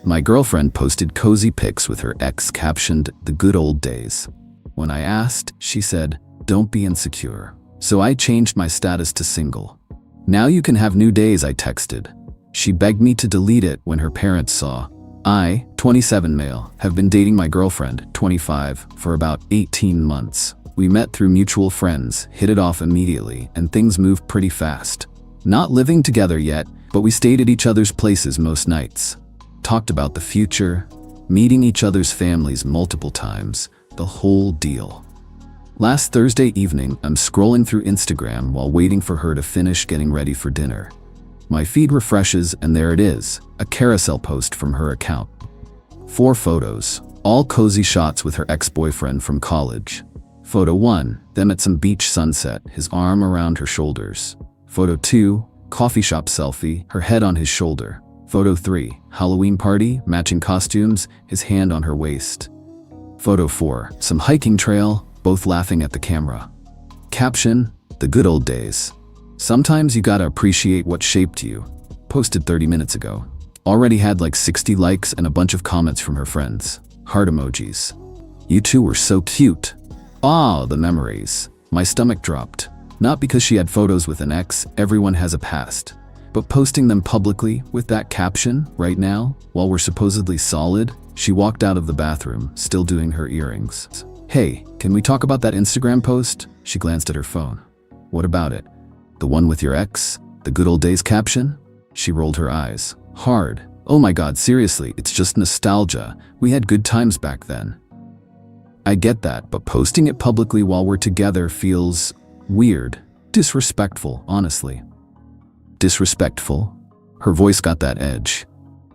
My girlfriend posted cozy pics with her ex captioned "the good old days." When I asked, she said, "Don't be insecure." So I changed my status to single. "Now you can have new days," I texted. She begged me to delete it when her parents saw. I, 27 male, have been dating my girlfriend, 25, for about 18 months. We met through mutual friends, hit it off immediately, and things moved pretty fast. Not living together yet, but we stayed at each other's places most nights. Talked about the future, meeting each other's families multiple times, the whole deal. Last Thursday evening, I'm scrolling through Instagram while waiting for her to finish getting ready for dinner. My feed refreshes and there it is, a carousel post from her account. 4 photos, all cozy shots with her ex-boyfriend from college. Photo 1, them at some beach sunset, his arm around her shoulders. Photo 2, coffee shop selfie, her head on his shoulder. Photo 3, Halloween party, matching costumes, his hand on her waist. Photo 4, some hiking trail, both laughing at the camera. Caption, "The good old days. Sometimes you gotta appreciate what shaped you." Posted 30 minutes ago. Already had like 60 likes and a bunch of comments from her friends. Heart emojis. "You two were so cute." Ah, the memories. My stomach dropped. Not because she had photos with an ex, everyone has a past. But posting them publicly with that caption right now, while we're supposedly solid, she walked out of the bathroom, still doing her earrings. "Hey, can we talk about that Instagram post?" She glanced at her phone. "What about it? The one with your ex? The good old days caption?" She rolled her eyes. Hard. "Oh my god, seriously, it's just nostalgia. We had good times back then." I get that, but posting it publicly while we're together feels weird. Disrespectful, honestly. Disrespectful? Her voice got that edge.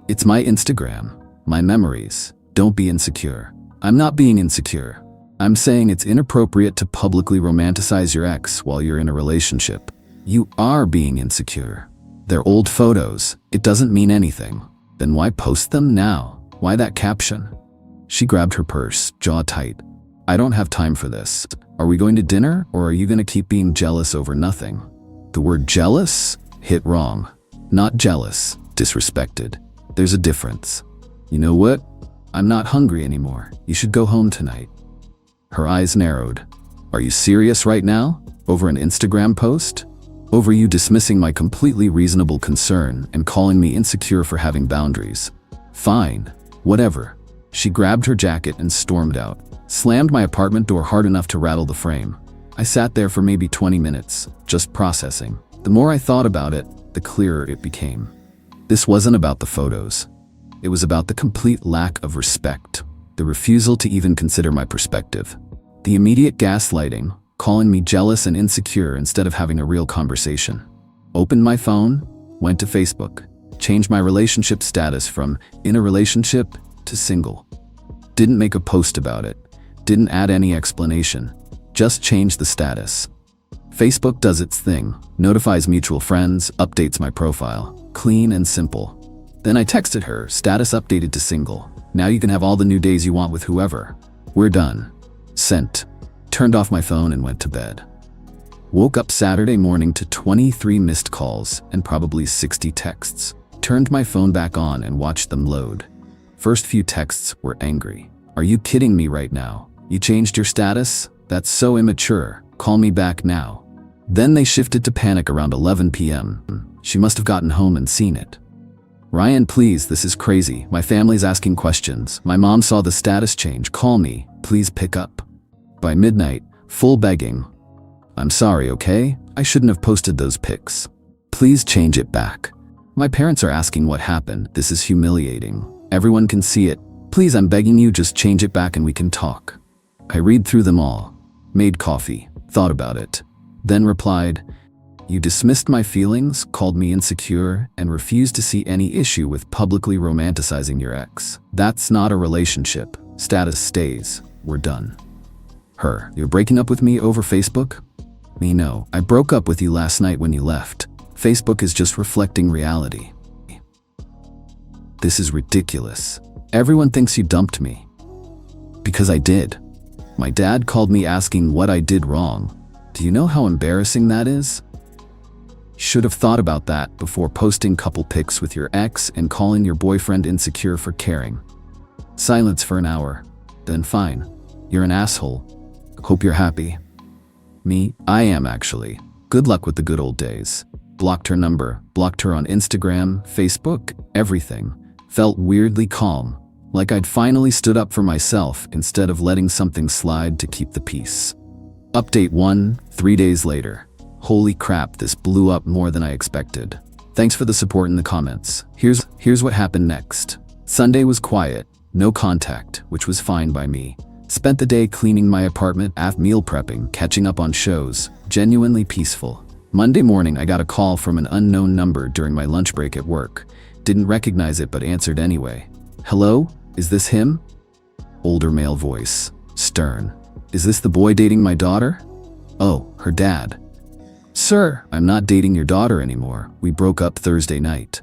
"It's my Instagram. My memories. Don't be insecure." I'm not being insecure. I'm saying it's inappropriate to publicly romanticize your ex while you're in a relationship. You are being insecure. They're old photos. It doesn't mean anything. Then why post them now? Why that caption? She grabbed her purse, jaw tight. "I don't have time for this. Are we going to dinner, or are you going to keep being jealous over nothing?" The word jealous hit wrong. Not jealous, disrespected. There's a difference. "You know what? I'm not hungry anymore. You should go home tonight." Her eyes narrowed. "Are you serious right now? Over an Instagram post? Over you dismissing my completely reasonable concern and calling me insecure for having boundaries? Fine. Whatever." She grabbed her jacket and stormed out. Slammed my apartment door hard enough to rattle the frame. I sat there for maybe 20 minutes, just processing. The more I thought about it, the clearer it became. This wasn't about the photos. It was about the complete lack of respect, the refusal to even consider my perspective. The immediate gaslighting, calling me jealous and insecure instead of having a real conversation. Opened my phone, went to Facebook, changed my relationship status from in a relationship to single. Didn't make a post about it. Didn't add any explanation. Just changed the status. Facebook does its thing, notifies mutual friends, updates my profile. Clean and simple. Then I texted her, status updated to single. Now you can have all the new days you want with whoever. We're done. Sent. Turned off my phone and went to bed. Woke up Saturday morning to 23 missed calls and probably 60 texts. Turned my phone back on and watched them load. First few texts were angry. "Are you kidding me right now? You changed your status? That's so immature. Call me back now." Then they shifted to panic around 11 p.m. She must have gotten home and seen it. "Ryan, please, this is crazy. My family's asking questions. My mom saw the status change. Call me. Please pick up." By midnight, full begging. "I'm sorry, okay? I shouldn't have posted those pics. Please change it back. My parents are asking what happened. This is humiliating. Everyone can see it. Please, I'm begging you, just change it back and we can talk." I read through them all. Made coffee. Thought about it. Then replied, "You dismissed my feelings, called me insecure, and refused to see any issue with publicly romanticizing your ex. That's not a relationship. Status stays. We're done." Her, "You're breaking up with me over Facebook?" Me, "No, I broke up with you last night when you left. Facebook is just reflecting reality." This is ridiculous. Everyone thinks you dumped me. Because I did. My dad called me asking what I did wrong. Do you know how embarrassing that is? Should have thought about that before posting couple pics with your ex and calling your boyfriend insecure for caring. Silence for an hour. Then fine. You're an asshole. Hope you're happy. Me, I am actually. Good luck with the good old days. Blocked her number, blocked her on Instagram, Facebook, everything. Felt weirdly calm, like I'd finally stood up for myself instead of letting something slide to keep the peace. Update 1, 3 days later. Holy crap, this blew up more than I expected. Thanks for the support in the comments. Here's what happened next. Sunday was quiet, no contact, which was fine by me. Spent the day cleaning my apartment, meal prepping, catching up on shows, genuinely peaceful. Monday morning, I got a call from an unknown number during my lunch break at work. Didn't recognize it but answered anyway. Hello? Is this him? Older male voice. Stern. Is this the boy dating my daughter? Oh, her dad. Sir, I'm not dating your daughter anymore. We broke up Thursday night.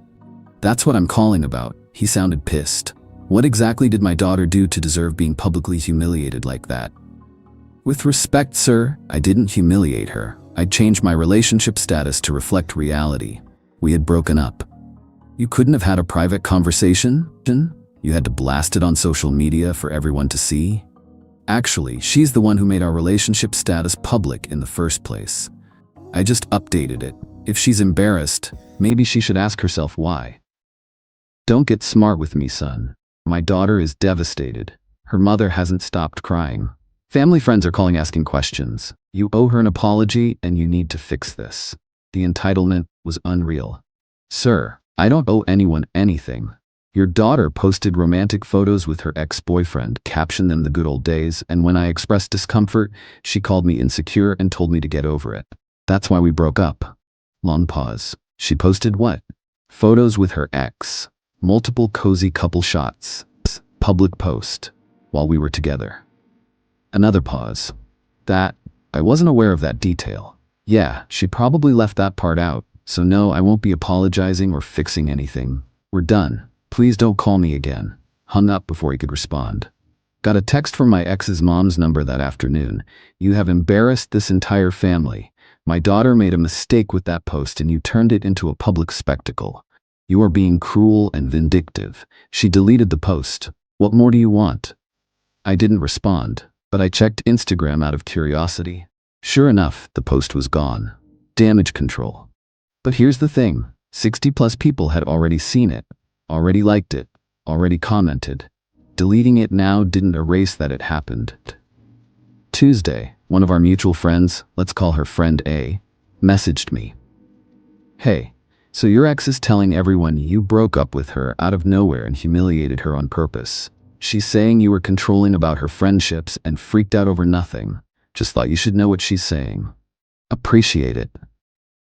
That's what I'm calling about. He sounded pissed. What exactly did my daughter do to deserve being publicly humiliated like that? With respect, sir, I didn't humiliate her. I changed my relationship status to reflect reality. We had broken up. You couldn't have had a private conversation? You had to blast it on social media for everyone to see? Actually, she's the one who made our relationship status public in the first place. I just updated it. If she's embarrassed, maybe she should ask herself why. Don't get smart with me, son. My daughter is devastated. Her mother hasn't stopped crying. Family friends are calling asking questions. You owe her an apology and you need to fix this. The entitlement was unreal. Sir, I don't owe anyone anything. Your daughter posted romantic photos with her ex-boyfriend, captioned them the good old days, and when I expressed discomfort, she called me insecure and told me to get over it. That's why we broke up. Long pause. She posted what? Photos with her ex. Multiple cozy couple shots. Public post. While we were together. Another pause. I wasn't aware of that detail. Yeah, she probably left that part out, so no, I won't be apologizing or fixing anything. We're done. Please don't call me again. Hung up before he could respond. Got a text from my ex's mom's number that afternoon. You have embarrassed this entire family. My daughter made a mistake with that post and you turned it into a public spectacle. You are being cruel and vindictive. She deleted the post. What more do you want? I didn't respond, but I checked Instagram out of curiosity. Sure enough, the post was gone. Damage control. But here's the thing. 60+ people had already seen it, already liked it, already commented. Deleting it now didn't erase that it happened. Tuesday, one of our mutual friends, let's call her friend A, messaged me. Hey, so your ex is telling everyone you broke up with her out of nowhere and humiliated her on purpose. She's saying you were controlling about her friendships and freaked out over nothing. Just thought you should know what she's saying. Appreciate it.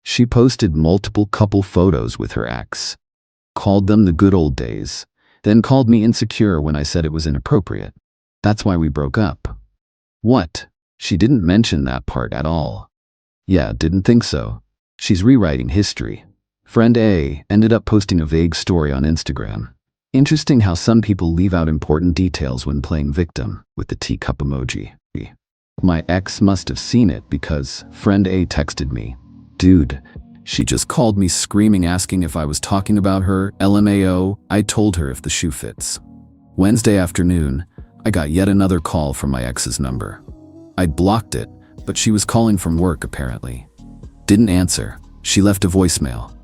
She posted multiple couple photos with her ex. Called them the good old days. Then called me insecure when I said it was inappropriate. That's why we broke up. What? She didn't mention that part at all. Yeah, didn't think so. She's rewriting history. Friend A ended up posting a vague story on Instagram. Interesting how some people leave out important details when playing victim, with the teacup emoji. My ex must have seen it because friend A texted me. Dude, she just called me screaming asking if I was talking about her, LMAO. I told her if the shoe fits. Wednesday afternoon, I got yet another call from my ex's number. I'd blocked it, but she was calling from work apparently. Didn't answer. She left a voicemail.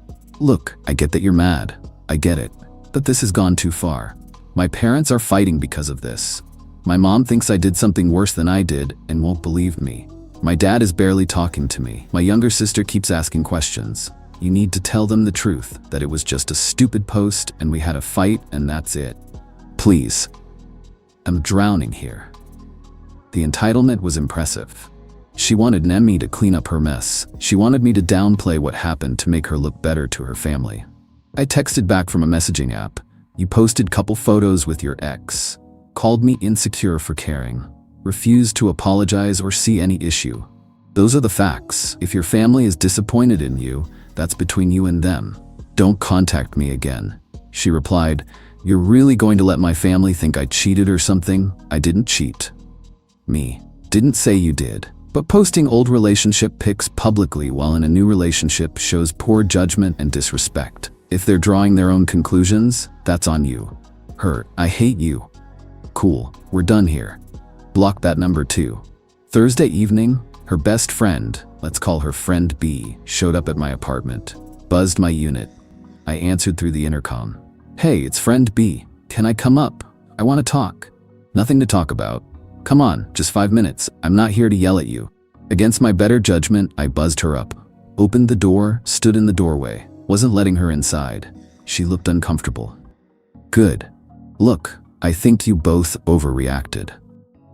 Look, I get that you're mad. I get it. But this has gone too far. My parents are fighting because of this. My mom thinks I did something worse than I did and won't believe me. My dad is barely talking to me. My younger sister keeps asking questions. You need to tell them the truth, that it was just a stupid post and we had a fight and that's it. Please. I'm drowning here. The entitlement was impressive. She wanted me to clean up her mess. She wanted me to downplay what happened to make her look better to her family. I texted back from a messaging app. You posted couple photos with your ex. Called me insecure for caring. Refused to apologize or see any issue. Those are the facts. If your family is disappointed in you, that's between you and them. Don't contact me again. She replied, You're really going to let my family think I cheated or something? I didn't cheat. Me. Didn't say you did, But posting old relationship pics publicly while in a new relationship shows poor judgment and disrespect. If they're drawing their own conclusions, that's on you. Her, I hate you. Cool, we're done here. Block that number too. Thursday evening, her best friend, let's call her friend B, showed up at my apartment. Buzzed my unit. I answered through the intercom. Hey, it's friend B. Can I come up? I want to talk. Nothing to talk about. Come on, just 5 minutes. I'm not here to yell at you. Against my better judgment, I buzzed her up. Opened the door, stood in the doorway. Wasn't letting her inside. She looked uncomfortable. Good. Look, I think you both overreacted.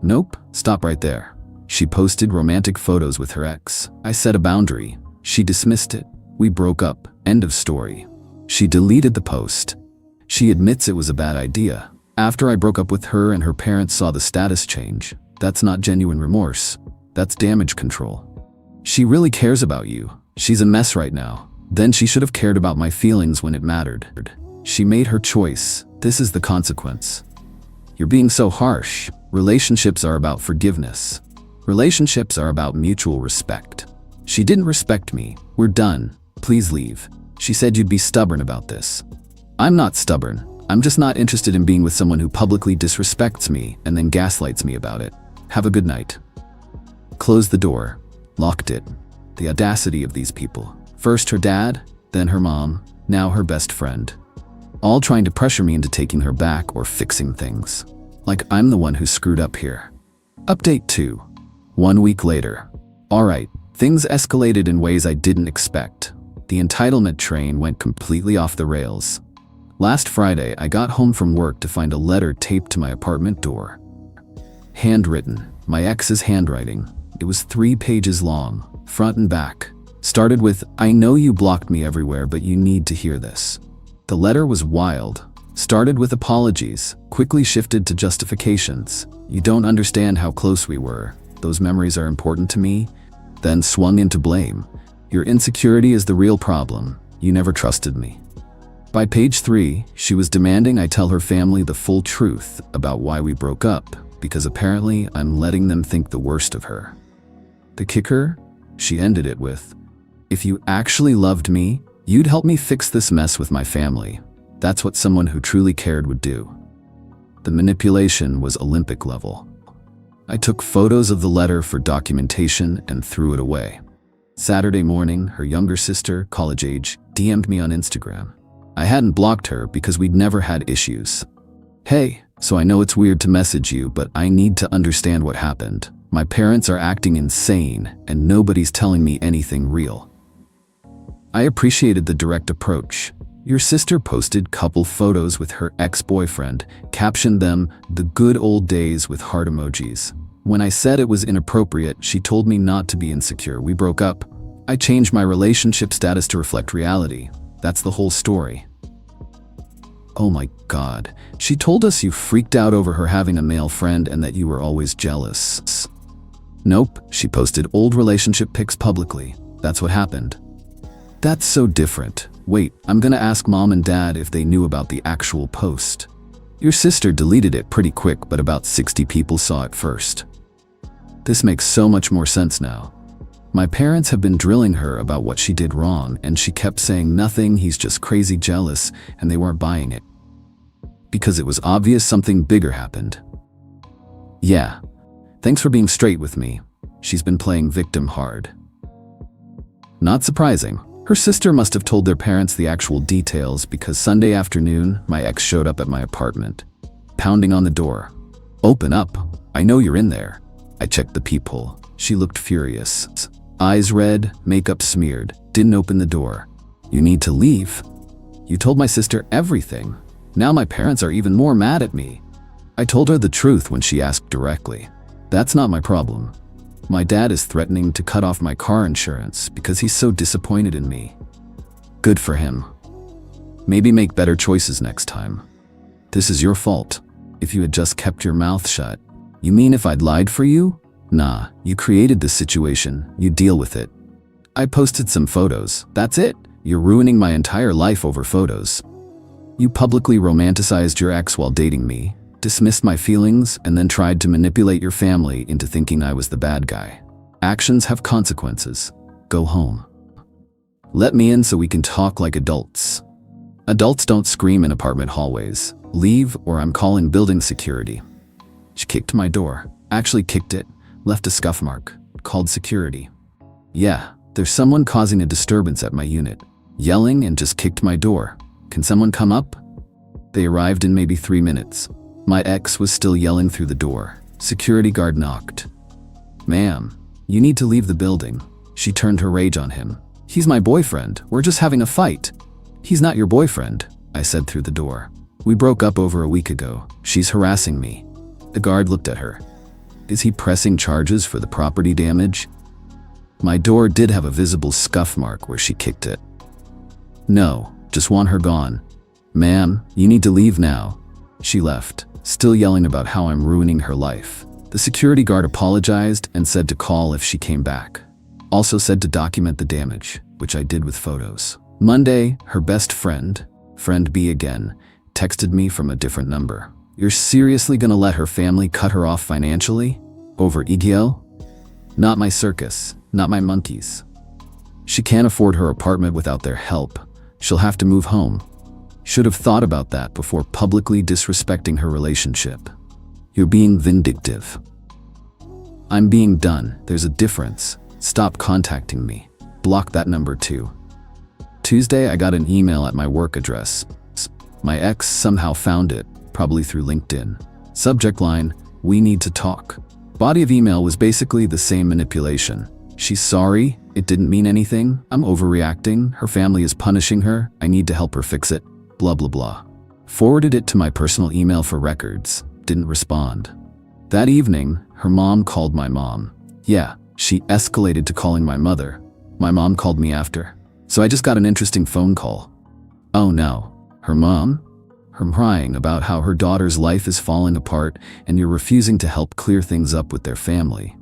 Nope, stop right there. She posted romantic photos with her ex. I set a boundary. She dismissed it. We broke up. End of story. She deleted the post. She admits it was a bad idea. After I broke up with her and her parents saw the status change. That's not genuine remorse. That's damage control. She really cares about you. She's a mess right now. Then she should have cared about my feelings when it mattered. She made her choice. This is the consequence. You're being so harsh. Relationships are about forgiveness. Relationships are about mutual respect. She didn't respect me. We're done. Please leave. She said you'd be stubborn about this. I'm not stubborn. I'm just not interested in being with someone who publicly disrespects me and then gaslights me about it. Have a good night. Closed the door. Locked it. The audacity of these people. First her dad, then her mom, now her best friend. All trying to pressure me into taking her back or fixing things. Like I'm the one who screwed up here. Update 2. 1 week later. Alright, things escalated in ways I didn't expect. The entitlement train went completely off the rails. Last Friday, I got home from work to find a letter taped to my apartment door. Handwritten, my ex's handwriting. It was 3 pages long, front and back. Started with, I know you blocked me everywhere, but you need to hear this. The letter was wild. Started with apologies, quickly shifted to justifications. You don't understand how close we were. Those memories are important to me. Then swung into blame. Your insecurity is the real problem. You never trusted me. By page 3, she was demanding I tell her family the full truth about why we broke up, because apparently I'm letting them think the worst of her. The kicker? She ended it with, if you actually loved me, you'd help me fix this mess with my family. That's what someone who truly cared would do. The manipulation was Olympic level. I took photos of the letter for documentation and threw it away. Saturday morning, her younger sister, college age, DM'd me on Instagram. I hadn't blocked her because we'd never had issues. Hey, so I know it's weird to message you, but I need to understand what happened. My parents are acting insane and nobody's telling me anything real. I appreciated the direct approach. Your sister posted couple photos with her ex-boyfriend, captioned them, "the good old days" with heart emojis. When I said it was inappropriate, she told me not to be insecure. We broke up. I changed my relationship status to reflect reality. That's the whole story. Oh my God. She told us you freaked out over her having a male friend and that you were always jealous. Nope, she posted old relationship pics publicly. That's what happened. That's so different. Wait, I'm gonna ask mom and dad if they knew about the actual post. Your sister deleted it pretty quick, but about 60 people saw it first. This makes so much more sense now. My parents have been drilling her about what she did wrong, and she kept saying nothing, he's just crazy jealous, and they weren't buying it. Because it was obvious something bigger happened. Yeah, thanks for being straight with me. She's been playing victim hard. Not surprising. Her sister must have told their parents the actual details because Sunday afternoon, my ex showed up at my apartment, pounding on the door. Open up. I know you're in there. I checked the peephole. She looked furious. Eyes red, makeup smeared, didn't open the door. You need to leave. You told my sister everything. Now my parents are even more mad at me. I told her the truth when she asked directly. That's not my problem. My dad is threatening to cut off my car insurance because he's so disappointed in me. Good for him. Maybe make better choices next time. This is your fault. If you had just kept your mouth shut. You mean if I'd lied for you? Nah, you created this situation, you deal with it. I posted some photos, that's it. You're ruining my entire life over photos. You publicly romanticized your ex while dating me, dismissed my feelings, and then tried to manipulate your family into thinking I was the bad guy. Actions have consequences. Go home. Let me in so we can talk like adults. Adults don't scream in apartment hallways. Leave or I'm calling building security. She kicked my door. Actually kicked it. Left a scuff mark. Called security. Yeah, there's someone causing a disturbance at my unit. Yelling and just kicked my door. Can someone come up? They arrived in maybe 3 minutes. My ex was still yelling through the door. Security guard knocked. Ma'am, you need to leave the building. She turned her rage on him. He's my boyfriend. We're just having a fight. He's not your boyfriend, I said through the door. We broke up over a week ago. She's harassing me. The guard looked at her. Is he pressing charges for the property damage? My door did have a visible scuff mark where she kicked it. No, just want her gone. Ma'am, you need to leave now. She left, still yelling about how I'm ruining her life. The security guard apologized and said to call if she came back. Also said to document the damage, which I did with photos. Monday, her best friend, friend B again, texted me from a different number. You're seriously gonna let her family cut her off financially? Over EGL? Not my circus, not my monkeys. She can't afford her apartment without their help. She'll have to move home. Should have thought about that before publicly disrespecting her relationship. You're being vindictive. I'm being done. There's a difference. Stop contacting me. Block that number too. Tuesday, I got an email at my work address. My ex somehow found it, probably through LinkedIn. Subject line, we need to talk. Body of email was basically the same manipulation. She's sorry, it didn't mean anything, I'm overreacting, her family is punishing her, I need to help her fix it, blah blah blah. Forwarded it to my personal email for records, didn't respond. That evening, her mom called my mom. Yeah, she escalated to calling my mother. My mom called me after. So I just got an interesting phone call. Oh no, her mom? Her crying about how her daughter's life is falling apart and you're refusing to help clear things up with their family.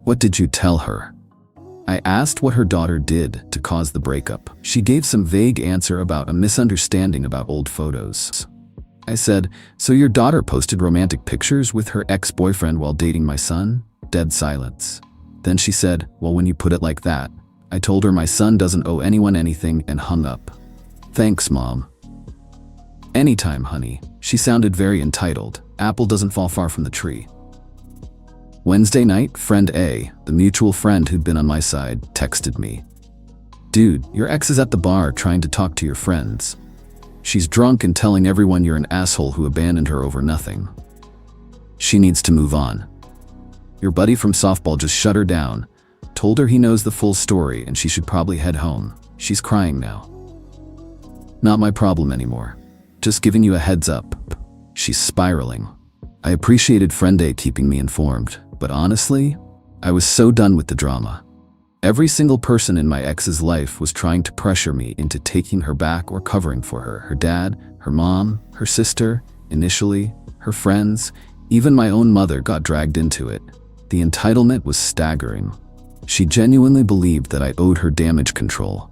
What did you tell her? I asked what her daughter did to cause the breakup. She gave some vague answer about a misunderstanding about old photos. I said, so your daughter posted romantic pictures with her ex-boyfriend while dating my son? Dead silence. Then she said, well, when you put it like that, I told her my son doesn't owe anyone anything and hung up. Thanks, Mom. Anytime, honey. She sounded very entitled. Apple doesn't fall far from the tree. Wednesday night, friend A, the mutual friend who'd been on my side, texted me. Dude, your ex is at the bar trying to talk to your friends. She's drunk and telling everyone you're an asshole who abandoned her over nothing. She needs to move on. Your buddy from softball just shut her down, told her he knows the full story and she should probably head home. She's crying now. Not my problem anymore. Just giving you a heads up. She's spiraling. I appreciated friend A keeping me informed, but honestly, I was so done with the drama. Every single person in my ex's life was trying to pressure me into taking her back or covering for her. Her dad, her mom, her sister, initially, her friends, even my own mother got dragged into it. The entitlement was staggering. She genuinely believed that I owed her damage control,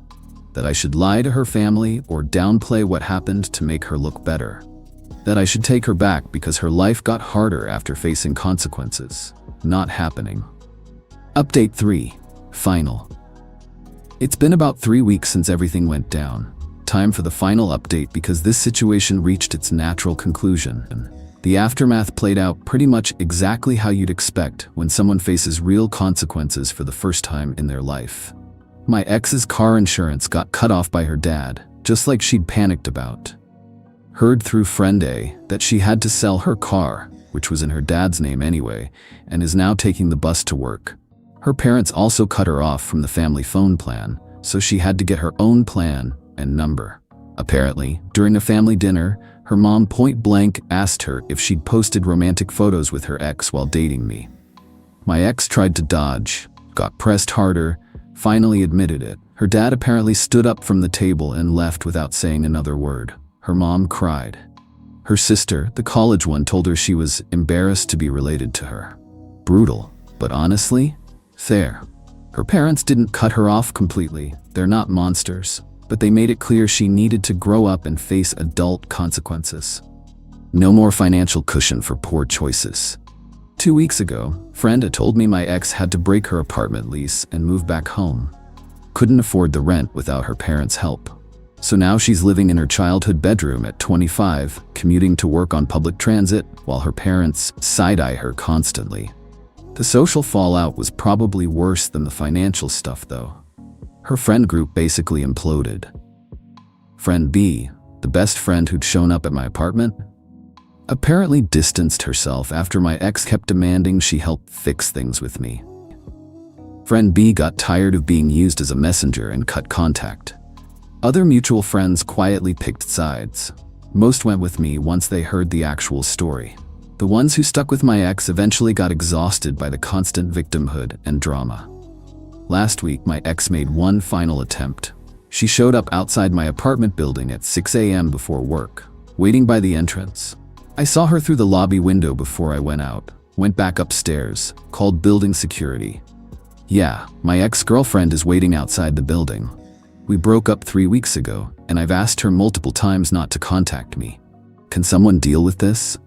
that I should lie to her family or downplay what happened to make her look better, that I should take her back because her life got harder after facing consequences. Not happening. Update 3. Final. It's been about 3 weeks since everything went down. Time for the final update because this situation reached its natural conclusion. The aftermath played out pretty much exactly how you'd expect when someone faces real consequences for the first time in their life. My ex's car insurance got cut off by her dad, just like she'd panicked about. Heard through friend A that she had to sell her car, which was in her dad's name anyway, and is now taking the bus to work. Her parents also cut her off from the family phone plan, so she had to get her own plan and number. Apparently, during a family dinner, her mom point-blank asked her if she'd posted romantic photos with her ex while dating me. My ex tried to dodge, got pressed harder, finally admitted it. Her dad apparently stood up from the table and left without saying another word. Her mom cried. Her sister, the college one, told her she was embarrassed to be related to her. Brutal, but honestly, fair. Her parents didn't cut her off completely. They're not monsters, but they made it clear she needed to grow up and face adult consequences. No more financial cushion for poor choices. 2 weeks ago, friend had told me my ex had to break her apartment lease and move back home. Couldn't afford the rent without her parents' help. So now she's living in her childhood bedroom at 25, commuting to work on public transit while her parents side-eye her constantly. The social fallout was probably worse than the financial stuff though. Her friend group basically imploded. Friend B, the best friend who'd shown up at my apartment, apparently distanced herself after my ex kept demanding she help fix things with me. Friend B got tired of being used as a messenger and cut contact. Other mutual friends quietly picked sides. Most went with me once they heard the actual story. The ones who stuck with my ex eventually got exhausted by the constant victimhood and drama. Last week, my ex made one final attempt. She showed up outside my apartment building at 6 a.m. before work, waiting by the entrance. I saw her through the lobby window before I went out, went back upstairs, called building security. Yeah, my ex-girlfriend is waiting outside the building. We broke up 3 weeks ago, and I've asked her multiple times not to contact me. Can someone deal with this?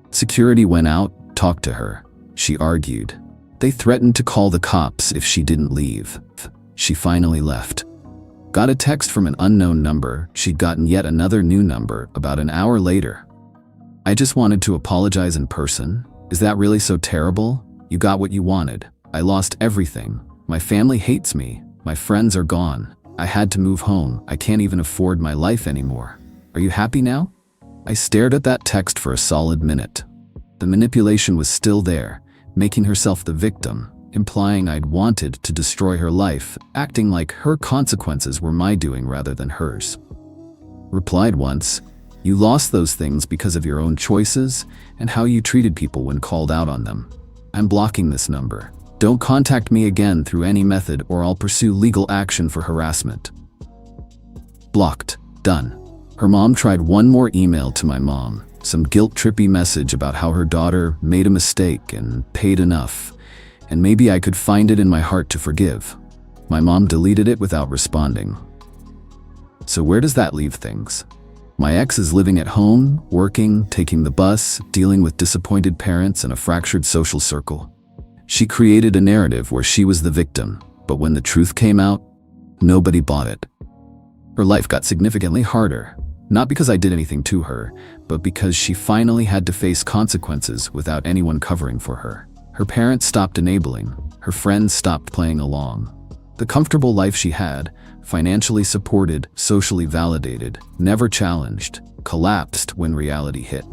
Security went out, talked to her. She argued. They threatened to call the cops if she didn't leave. She finally left. Got a text from an unknown number. She'd gotten yet another new number about an hour later. I just wanted to apologize in person. Is that really so terrible? You got what you wanted. I lost everything. My family hates me. My friends are gone. I had to move home. I can't even afford my life anymore. Are you happy now? I stared at that text for a solid minute. The manipulation was still there, making herself the victim, implying I'd wanted to destroy her life, acting like her consequences were my doing rather than hers. Replied once, "You lost those things because of your own choices and how you treated people when called out on them. I'm blocking this number. Don't contact me again through any method or I'll pursue legal action for harassment." Blocked. Done. Her mom tried one more email to my mom, some guilt-trippy message about how her daughter made a mistake and paid enough, and maybe I could find it in my heart to forgive. My mom deleted it without responding. So where does that leave things? My ex is living at home, working, taking the bus, dealing with disappointed parents and a fractured social circle. She created a narrative where she was the victim, but when the truth came out, nobody bought it. Her life got significantly harder, not because I did anything to her, but because she finally had to face consequences without anyone covering for her. Her parents stopped enabling, her friends stopped playing along. The comfortable life she had, financially supported, socially validated, never challenged, collapsed when reality hit.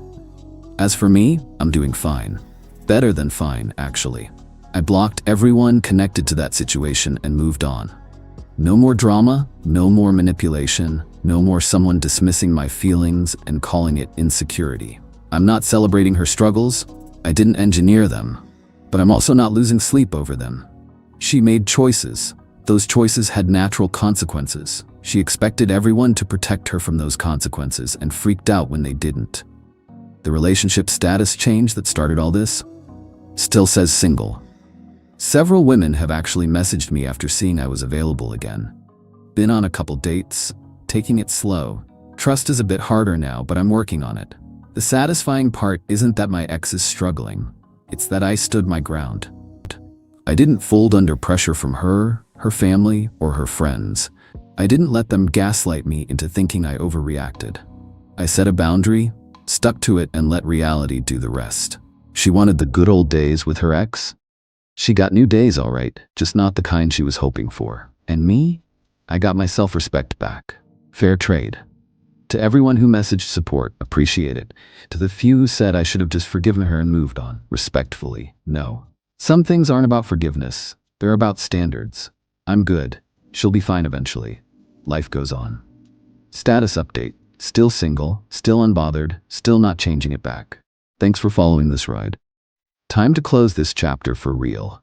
As for me, I'm doing fine. Better than fine, actually. I blocked everyone connected to that situation and moved on. No more drama, no more manipulation, no more someone dismissing my feelings and calling it insecurity. I'm not celebrating her struggles. I didn't engineer them, but I'm also not losing sleep over them. She made choices. Those choices had natural consequences. She expected everyone to protect her from those consequences and freaked out when they didn't. The relationship status change that started all this still says single. Several women have actually messaged me after seeing I was available again. Been on a couple dates, taking it slow. Trust is a bit harder now, but I'm working on it. The satisfying part isn't that my ex is struggling. It's that I stood my ground. I didn't fold under pressure from her family, or her friends. I didn't let them gaslight me into thinking I overreacted. I set a boundary, stuck to it, and let reality do the rest. She wanted the good old days with her ex. She got new days, all right, just not the kind she was hoping for. And me? I got my self-respect back. Fair trade. To everyone who messaged support, appreciate it. To the few who said I should have just forgiven her and moved on, respectfully, no. Some things aren't about forgiveness. They're about standards. I'm good. She'll be fine eventually. Life goes on. Status update. Still single, still unbothered, still not changing it back. Thanks for following this ride. Time to close this chapter for real.